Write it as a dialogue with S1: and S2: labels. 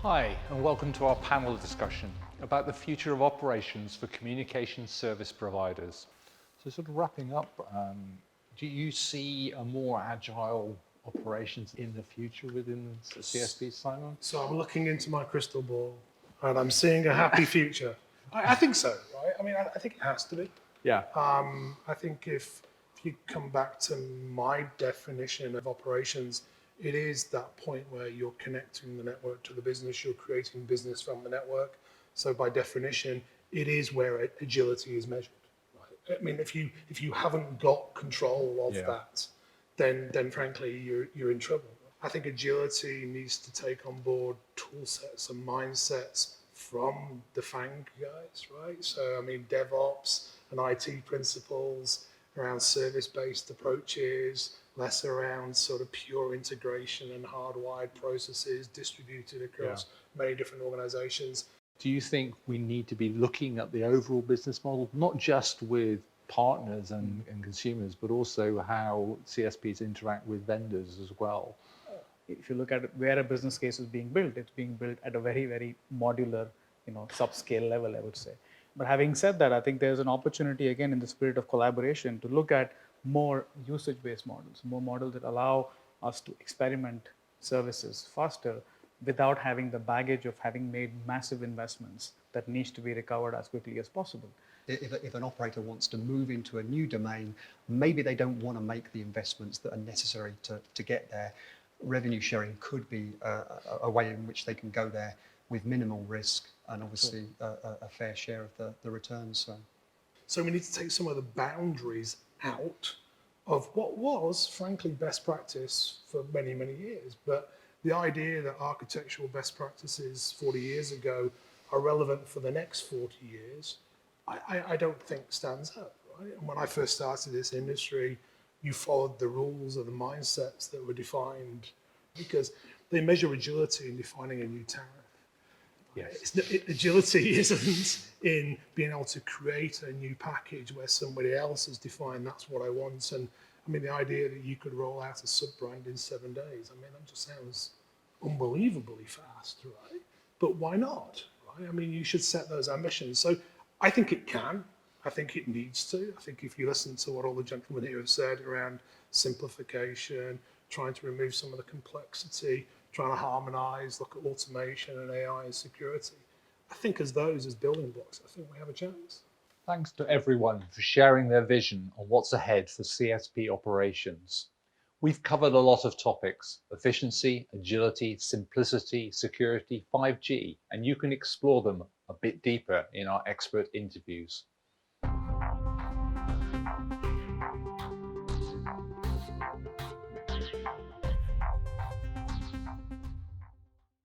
S1: Hi, and welcome to our panel discussion about the future of operations for communication service providers. So sort of wrapping up, do you see a more agile operations in the future within CSP, Simon?
S2: So I'm looking into my crystal ball and I'm seeing a happy future. I think so, right? I mean, I think it has to be.
S1: Yeah.
S2: I think if you come back to my definition of operations, it is that point where you're connecting the network to the business, you're creating business from the network. So by definition, it is where agility is measured. Right? I mean, if you haven't got control of that, then frankly you're in trouble. I think agility needs to take on board tool sets and mindsets from the FANG guys, right? So I mean, DevOps and IT principles around service-based approaches, less around sort of pure integration and hardwired processes distributed across many different organizations.
S1: Do you think we need to be looking at the overall business model, not just with partners and consumers, but also how CSPs interact with vendors as well?
S3: If you look at where a business case is being built, it's being built at a very, very modular, subscale level, I would say. But having said that, I think there's an opportunity, again, in the spirit of collaboration, to look at more usage-based models, more models that allow us to experiment services faster without having the baggage of having made massive investments that needs to be recovered as quickly as possible.
S4: If an operator wants to move into a new domain, maybe they don't want to make the investments that are necessary to get there. Revenue sharing could be a way in which they can go there with minimal risk and obviously a fair share of the returns.
S2: So we need to take some of the boundaries out of what was, frankly, best practice for many, many years. But the idea that architectural best practices 40 years ago are relevant for the next 40 years, I don't think stands up, right? And when I first started this industry, you followed the rules or the mindsets that were defined because they measure agility in defining a new tariff.
S1: Yes.
S2: Agility isn't in being able to create a new package where somebody else has defined that's what I want. And I mean, the idea that you could roll out a sub-brand in 7 days, I mean, that just sounds unbelievably fast, right? But why not, right? I mean, you should set those ambitions. So I think it can. I think it needs to. I think if you listen to what all the gentlemen here have said around simplification, trying to remove some of the complexity, trying to harmonize, look at automation and AI and security, I think as building blocks, I think we have a chance.
S1: Thanks to everyone for sharing their vision on what's ahead for CSP operations. We've covered a lot of topics: efficiency, agility, simplicity, security, 5G, and you can explore them a bit deeper in our expert interviews.